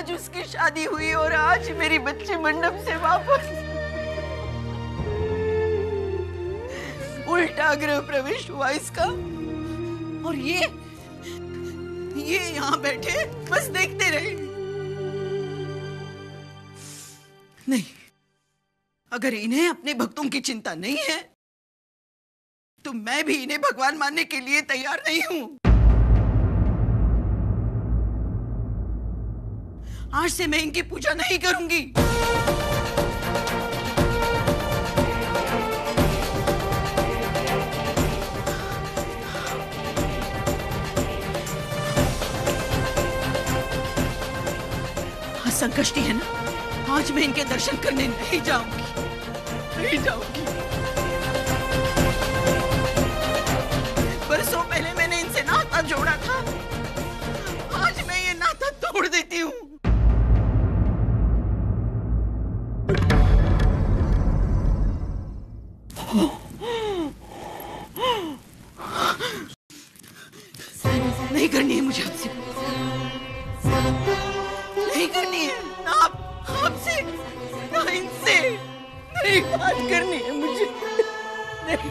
आज उसकी शादी हुई और आज मेरी बच्ची मंडप से वापस। उल्टा गृह प्रवेश हुआ इसका, और ये यहाँ बैठे बस देखते रहे। नहीं, अगर इन्हें अपने भक्तों की चिंता नहीं है तो मैं भी इन्हें भगवान मानने के लिए तैयार नहीं हूं। आज से मैं इनकी पूजा नहीं करूंगी। आज संकष्टी है ना, आज मैं इनके दर्शन करने नहीं जाऊंगी, नहीं जाऊंगी। बरसों पहले मैंने इनसे नाता जोड़ा था, आज मैं ये नाता तोड़ देती हूँ। नहीं करनी है मुझे आपसे, नहीं करनी है ना आपसे ना इनसे, नहीं बात करनी है मुझे, नहीं।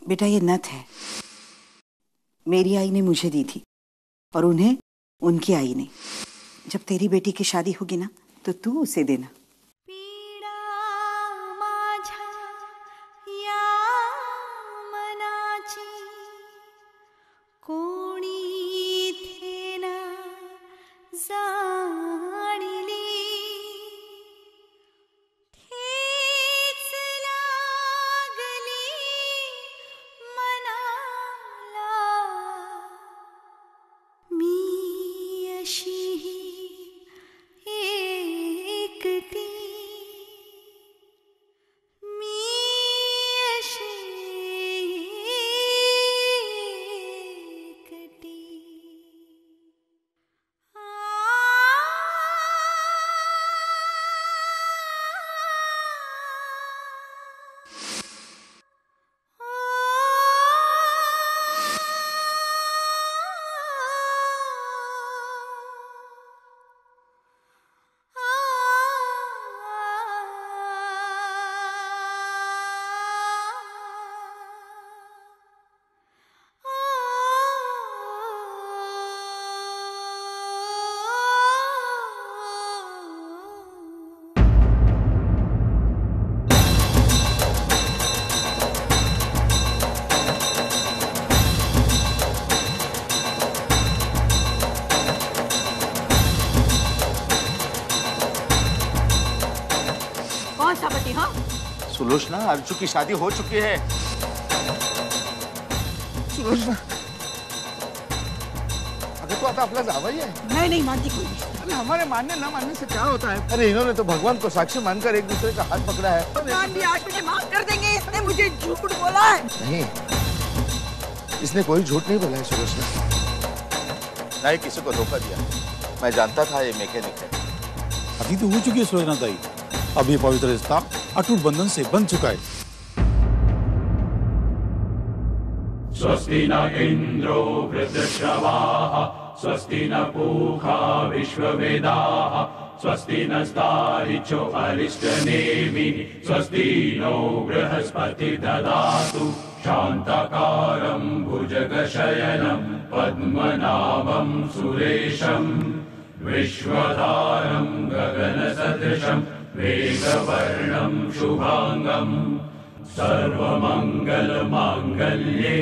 बेटा ये नथ है, मेरी आई ने मुझे दी थी और उन्हें उनकी आई ने। जब तेरी बेटी की शादी होगी ना तो तू उसे देना। सुलोचना, अर्जु की शादी हो चुकी है। सुलोचना, अरे तो आता आपला जावई है। मैं नहीं मानती कोई भी। अरे हमारे मानने ना मानने से क्या होता है? अरे इन्होंने तो भगवान को साक्षी मानकर एक दूसरे का हाथ पकड़ा है। भगवान भी आज मुझे माफ कर देंगे, इसने मुझे झूठ बोला है। नहीं, इसने कोई झूठ नहीं बोला है सुलोचना। ना ही किसी को धोखा दिया। मैं जानता था ये मैकेनिक है। अभी तो हो चुकी है सुलोचना ताई। अब ये पवित्र रिश्ता अटूट बंधन से बन चुका है। स्वस्ति न इंद्रो वृद्धश्रवाः स्वस्ति न पूषा विश्ववेदाः स्वस्ति नस्तारिचो अरिष्टनेमिः स्वस्ति नो बृहस्पति ददातु शान्ताकारं भुजगशयनं पद्मनाभं सुरेशं विश्वधारं गगनसदृशं मेघवर्णं शुभांगं सर्वमंगल मांगल्ये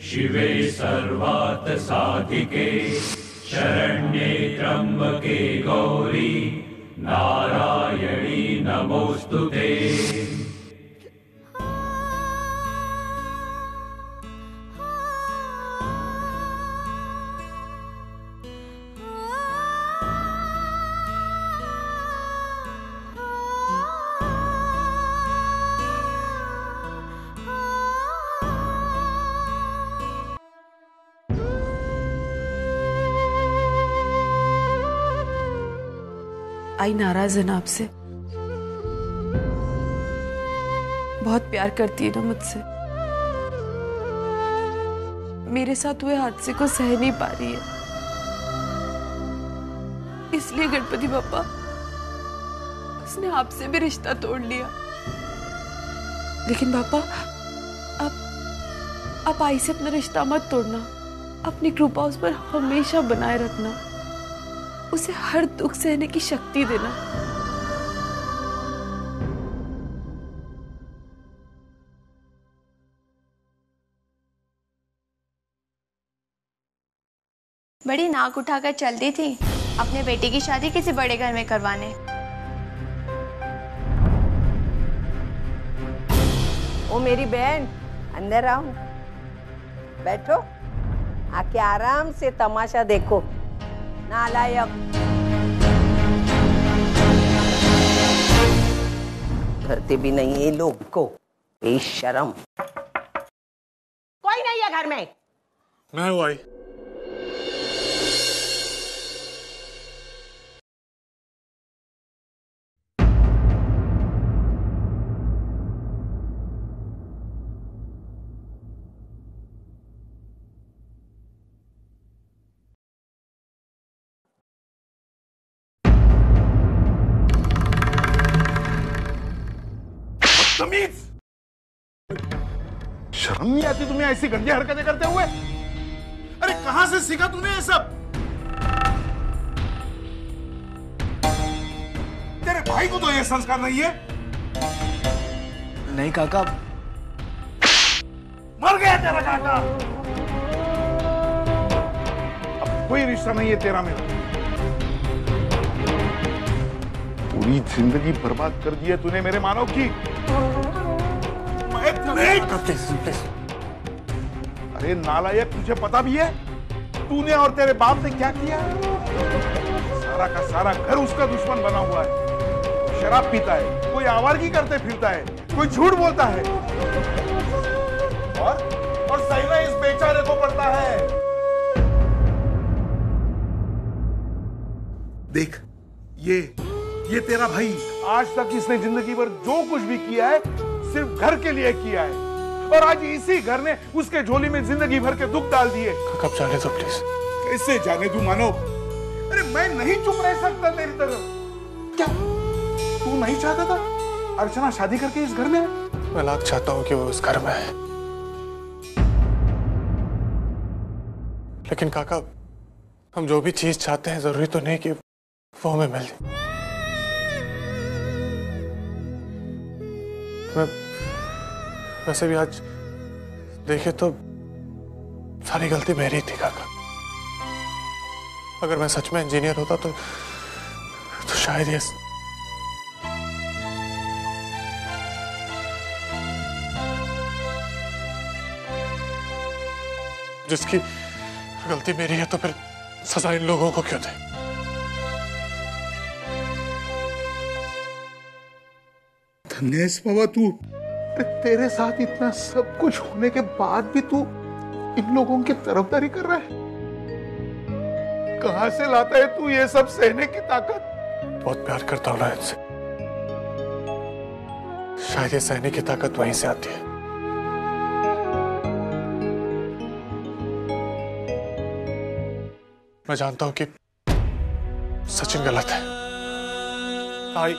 शिवे सर्वार्थ साधिके शरण्ये त्र्यंबके गौरी नारायणी नमोस्तुते। आई नाराज है ना आपसे? बहुत प्यार करती है ना मुझसे? मेरे साथ हुए हादसे को सह नहीं पा रही है, इसलिए गणपति बप्पा उसने आपसे भी रिश्ता तोड़ लिया। लेकिन पापा आप आई से अपना रिश्ता मत तोड़ना, अपनी कृपा उस पर हमेशा बनाए रखना, उसे हर दुख सहने की शक्ति देना। बड़ी नाक उठाकर चलती थी अपने बेटे की शादी किसी बड़े घर में करवाने। ओ मेरी बहन, अंदर आओ, बैठो, आके आराम से तमाशा देखो। नालायक, करते भी नहीं ये लोग को, बेशरम। कोई नहीं है घर में। मैं हूँ आई। शर्म नहीं आती तुम्हें ऐसी गंदी हरकतें करते हुए? अरे कहां से सीखा तूने ये सब? तेरे भाई को तो ये संस्कार नहीं है। नहीं काका, मर गया तेरा काका। अब कोई रिश्ता नहीं है तेरा मेरा। पूरी जिंदगी बर्बाद कर दी है तूने मेरे मानव की। अरे नालायक, तुझे पता भी है तूने और तेरे बाप ने क्या किया? सारा का सारा घर उसका दुश्मन बना हुआ है। शराब पीता है, कोई आवारगी करते फिरता है, कोई झूठ बोलता है, और सहना इस बेचारे को पड़ता है। देख, ये तेरा भाई आज तक इसने जिंदगी भर जो कुछ भी किया है सिर्फ घर के लिए किया है, और आज इसी घर ने उसके झोली में जिंदगी भर के दुख डाल दिए। कब जाने दो प्लीज। कैसे जाने दूं मानो? अरे मैं नहीं चुप रह सकता तेरी तरह। क्या तू नहीं चाहता था अर्चना शादी करके इस घर में आए? मैं लाख चाहता हूँ कि वो उस घर में है, लेकिन काका हम जो भी चीज चाहते हैं जरूरी तो नहीं कि वो हमें मिल जाए। मैं वैसे भी आज देखे तो सारी गलती मेरी थी काका। अगर मैं सच में इंजीनियर होता तो शायद ये जिसकी गलती मेरी है तो फिर सजा इन लोगों को क्यों दे? धन्येश बाबा, तू तेरे साथ इतना सब कुछ होने के बाद भी तू इन लोगों की तरफदारी कर रहा है। कहां से लाता है तू ये सब सहने की ताकत? बहुत प्यार करता हूं ना इनसे, शायद ये सहने की ताकत वहीं से आती है। मैं जानता हूं कि सचिन गलत है, आई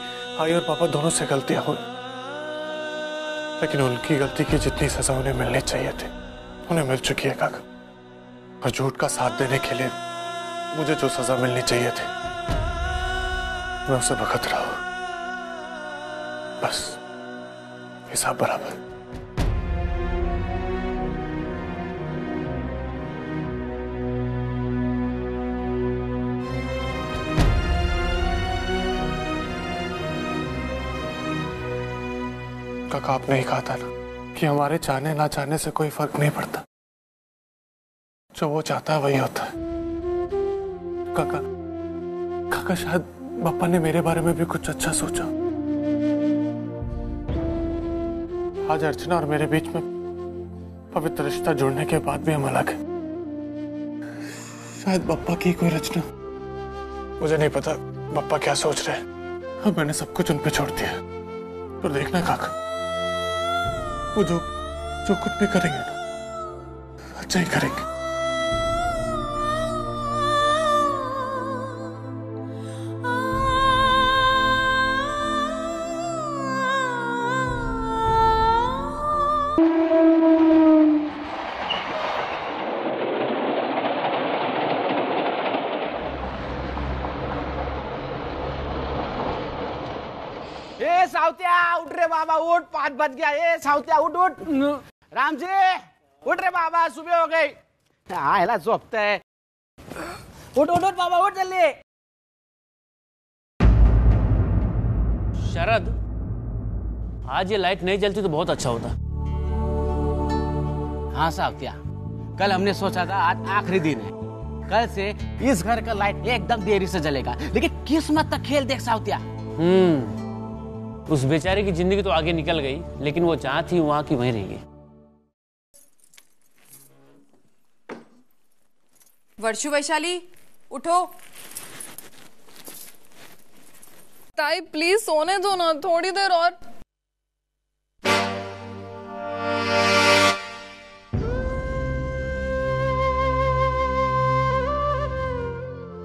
और पापा दोनों से गलतियां हुई, लेकिन उनकी गलती की जितनी सजा उन्हें मिलनी चाहिए थी उन्हें मिल चुकी है काका। और झूठ का साथ देने के लिए मुझे जो सजा मिलनी चाहिए थी मैं उसे भुगत रहा हूं, बस हिसाब बराबर। काका, आपने ही कहा था ना कि हमारे चाहने ना चाहने से कोई फर्क नहीं पड़ता, जो वो चाहता है वही होता है। काका शायद पापा ने मेरे बारे में भी कुछ अच्छा सोचा। आज अर्चना और मेरे बीच में पवित्र रिश्ता जुड़ने के बाद भी हम अलग हैं। शायद पापा की कोई रचना, मुझे नहीं पता पापा क्या सोच रहे हैं। अब मैंने सब कुछ उन पे छोड़ दिया, तो देखना काका, वो जो कुछ भी करेंगे ना अच्छा ही करेंगे। ए साउतिया उठ रे बाबा, उठ, 5 बज गया। ए साउतिया उठ उठ, राम जी उठ रे बाबा, सुबह हो गई। हाँ हेला सोचता है, उठ उठ उठ बाबा, उठ जल्दी। शरद, आज ये लाइट नहीं जलती तो बहुत अच्छा होता। हाँ साउतिया, कल हमने सोचा था आज आखिरी दिन है, कल से इस घर का लाइट एकदम देरी से जलेगा, लेकिन किस्मत का खेल देख साउतिया। उस बेचारे की जिंदगी तो आगे निकल गई, लेकिन वो जहां थी वहां की वहीं रह गई। वर्षु, वैशाली उठो। ताई प्लीज सोने दो ना थोड़ी देर और।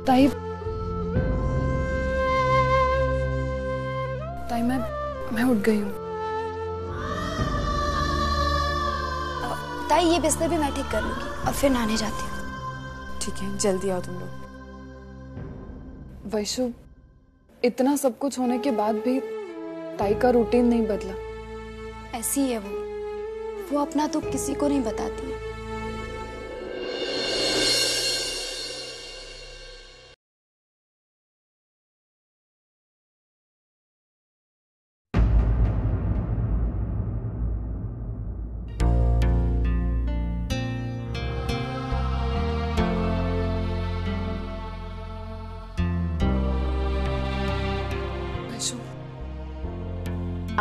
ताई मैं उठ गई हूँ। ताई ये बिस्तर भी मैं ठीक कर लूंगी और फिर नहाने जाती हूँ। ठीक है, जल्दी आओ तुम लोग। वैशु, इतना सब कुछ होने के बाद भी ताई का रूटीन नहीं बदला। ऐसी है वो अपना तो किसी को नहीं बताती है।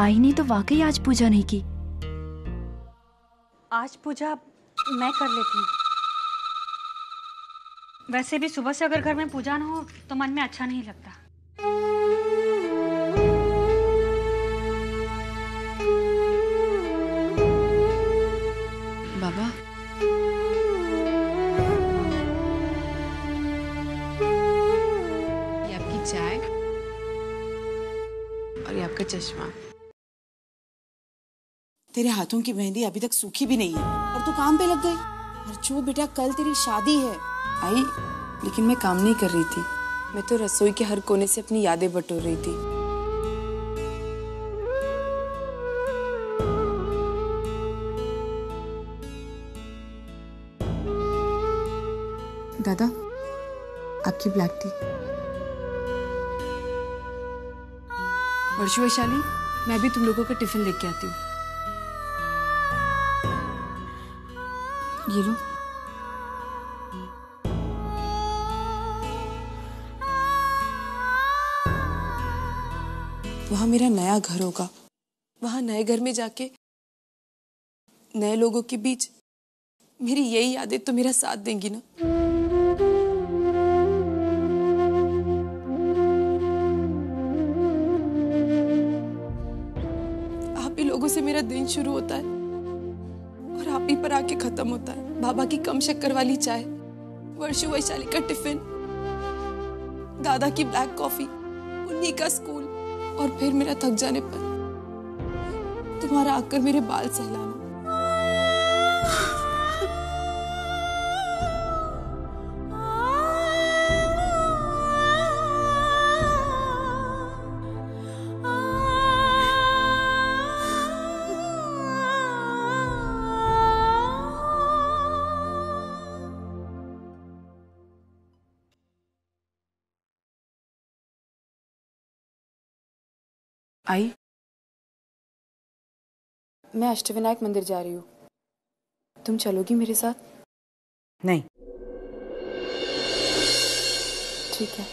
आई ने तो वाकई आज पूजा नहीं की। आज पूजा मैं कर लेती हूँ। वैसे भी सुबह से अगर घर में पूजा ना हो तो मन में अच्छा नहीं लगता। बाबा, ये आपकी चाय और ये आपका चश्मा। तेरे हाथों की मेहंदी अभी तक सूखी भी नहीं है और तू काम पे लग गई। अर्चू बेटा, कल तेरी शादी है। आई, लेकिन मैं काम नहीं कर रही थी, मैं तो रसोई के हर कोने से अपनी यादें बटोर रही थी। दादा, आपकी ब्लैक टी। वर्षु, वैशाली, मैं भी तुम लोगों का टिफिन लेके आती हूँ। ये लो। वहां मेरा नया घर होगा। वहां नए घर में जाके नए लोगों के बीच मेरी यही यादें तो मेरा साथ देंगी ना। आप ही लोगों से मेरा दिन शुरू होता है और आप ही पर आके खत्म होता है। बाबा की कम शक्कर वाली चाय, वर्षु वैशाली का टिफिन, दादा की ब्लैक कॉफी, उन्हीं का स्कूल, और फिर मेरा थक जाने पर तुम्हारा आकर मेरे बाल सहलाना। आई, मैं अष्टविनायक मंदिर जा रही हूँ, तुम चलोगी मेरे साथ? नहीं। ठीक है।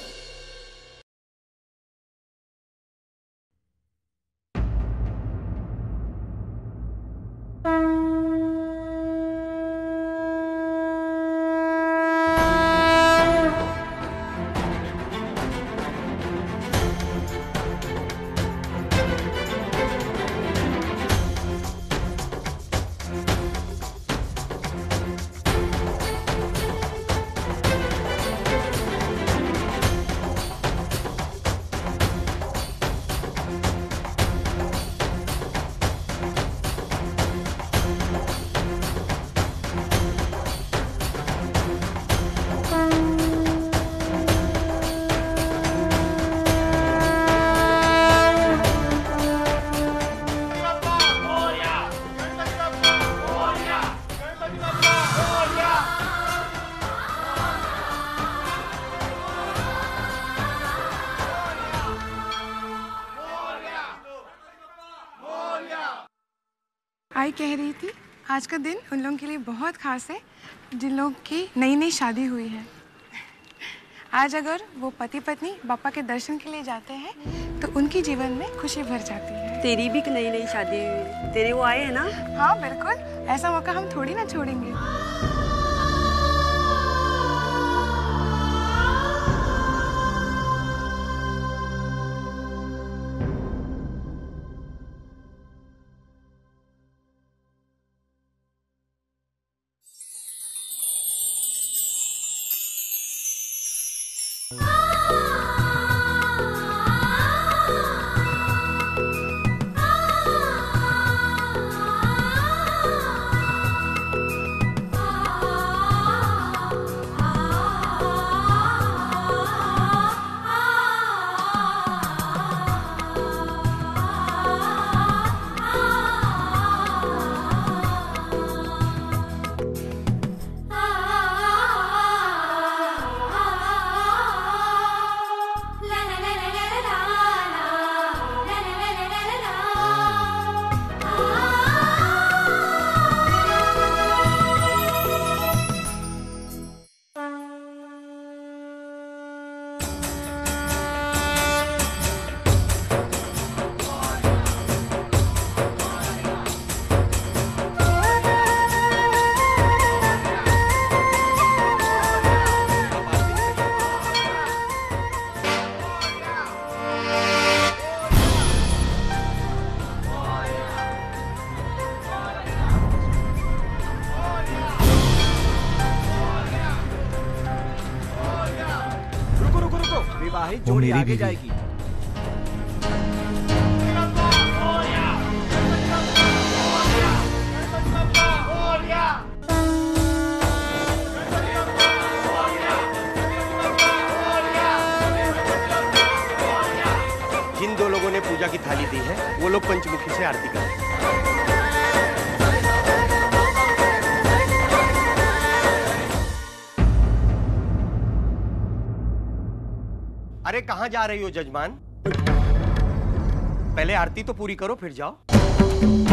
आई कह रही थी आज का दिन उन लोगों के लिए बहुत खास है जिन लोगों की नई नई शादी हुई है। आज अगर वो पति पत्नी बापा के दर्शन के लिए जाते हैं तो उनके जीवन में खुशी भर जाती है। तेरी भी नई नई शादी हुई, तेरे वो आए हैं ना? हाँ बिल्कुल, ऐसा मौका हम थोड़ी ना छोड़ेंगे। विवाहित जोड़ी आगे जाएगी। जिन दो लोगों ने पूजा की थाली दी है वो लोग पंचमुखी से आरती करें। अरे कहाँ जा रही हो जजमान? पहले आरती तो पूरी करो फिर जाओ।